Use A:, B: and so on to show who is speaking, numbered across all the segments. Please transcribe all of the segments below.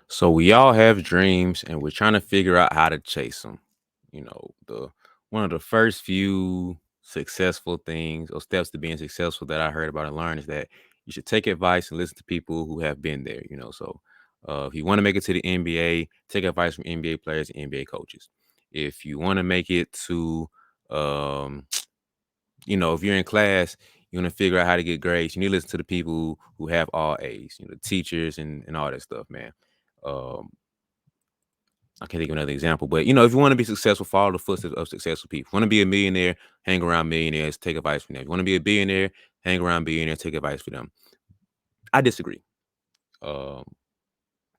A: So we all have dreams and we're trying to figure out how to chase them. The one of the first few successful things or steps to being successful that I heard about and learned is that you should take advice and listen to people who have been there. If you want to make it to the NBA, take advice from NBA players and NBA coaches. If you want to make it to um if you're in class, you want to figure out how to get grades, you need to listen to the people who have all A's, teachers and all that stuff, man. Um, I can't think of another example, but if you want to be successful, follow the footsteps of successful people. Want to be a millionaire, hang around millionaires, take advice from them. You want to be a billionaire, hang around billionaires, take advice from them. I disagree. Um,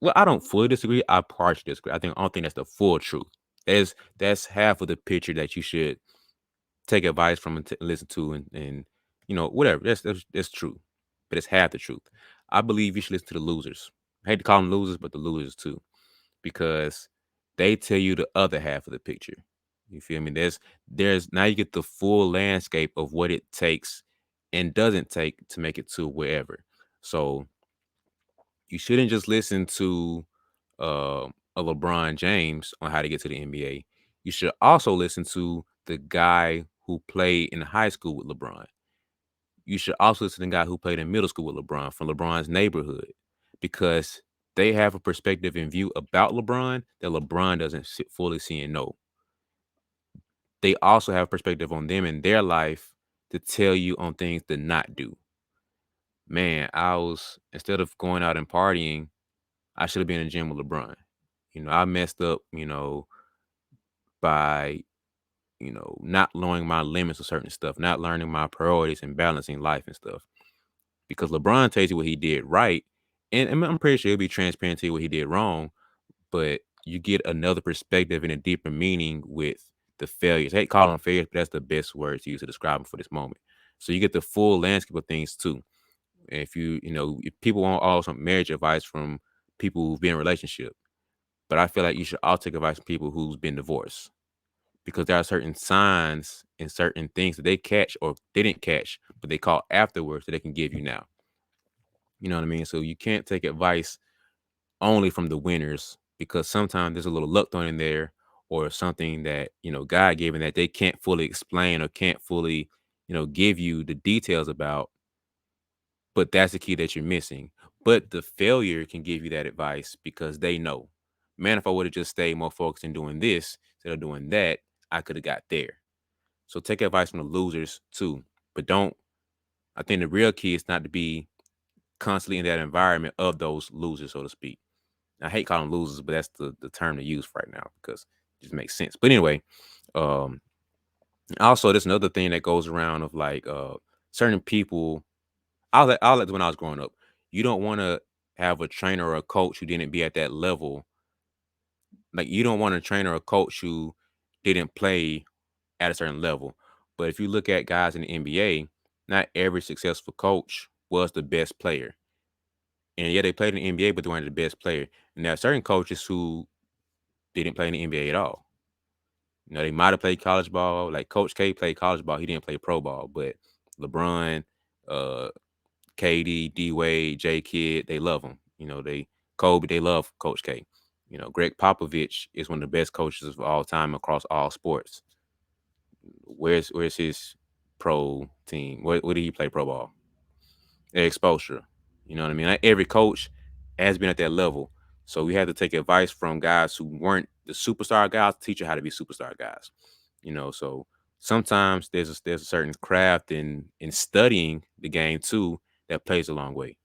A: well, I don't fully disagree. I partially disagree. I don't think that's the full truth. That's half of the picture that you should take advice from and listen to and whatever. That's true, but it's half the truth. I believe you should listen to the losers. I hate to call them losers, but the losers too, because they tell you the other half of the picture. You feel me? There's now you get the full landscape of what it takes and doesn't take to make it to wherever. So you shouldn't just listen to a LeBron James on how to get to the NBA. You should also listen to the guy who played in high school with LeBron. You should also listen to the guy who played in middle school with LeBron from LeBron's neighborhood, because they have a perspective and view about LeBron that LeBron doesn't fully see and know. They also have perspective on them and their life to tell you on things to not do. Man, instead of going out and partying, I should have been in the gym with LeBron. I messed up, by, not knowing my limits of certain stuff, not learning my priorities and balancing life and stuff. Because LeBron tells you what he did right. And I'm pretty sure he'll be transparent to you what he did wrong, but you get another perspective and a deeper meaning with the failures. I hate calling them failures, but that's the best word to use to describe them for this moment. So you get the full landscape of things too. If people want also marriage advice from people who've been in a relationship, but I feel like you should also take advice from people who's been divorced, because there are certain signs and certain things that they catch or didn't catch, but they call afterwards that they can give you now. You know what I mean? So you can't take advice only from the winners, because sometimes there's a little luck thrown in there or something that, God gave and that they can't fully explain or can't fully, give you the details about. But that's the key that you're missing. But the failure can give you that advice because they know, man, if I would have just stayed more focused in doing this instead of doing that, I could have got there. So take advice from the losers too. But I think the real key is not to be constantly in that environment of those losers, so to speak. I hate calling them losers, but that's the term to use right now because it just makes sense. But anyway, um, also there's another thing that goes around of like certain people. I'll let when I was growing up, you don't want to have a trainer or a coach who didn't be at that level. Like you don't want a trainer or a coach who didn't play at a certain level. But if you look at guys in the NBA, not every successful coach was the best player. And yeah, they played in the NBA, but they weren't the best player. And there are certain coaches who didn't play in the NBA at all. They might have played college ball. Like Coach K played college ball. He didn't play pro ball. But LeBron, uh, KD, D Wade, J Kidd, they love him. Kobe, they love Coach K. Greg Popovich is one of the best coaches of all time across all sports. Where's his pro team? Where did he play pro ball? Exposure. You know what I mean? Like every coach has been at that level. So we had to take advice from guys who weren't the superstar guys to teach you how to be superstar guys. So sometimes there's a certain craft in studying the game too that plays a long way.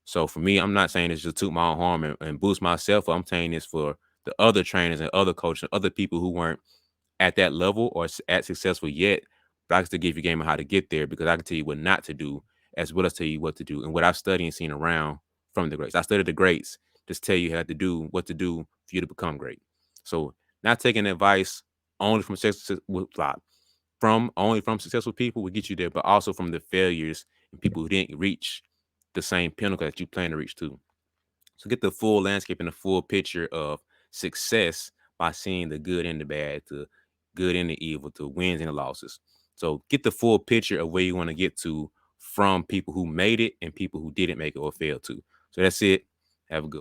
A: So for me, I'm not saying this just to toot my own horn and boost myself. I'm saying this for the other trainers and other coaches and other people who weren't at that level or at successful yet, but I can still give you a game on how to get there, because I can tell you what not to do as well as tell you what to do and what I've studied and seen around from the greats. I studied the greats, just tell you how to do what to do for you to become great. So not taking advice only from successful people will get you there, but also from the failures and people who didn't reach the same pinnacle that you plan to reach too. So get the full landscape and the full picture of success by seeing the good and the bad, the good and the evil, the wins and the losses. So get the full picture of where you want to get to from people who made it and people who didn't make it or failed to. So that's it. Have a good one.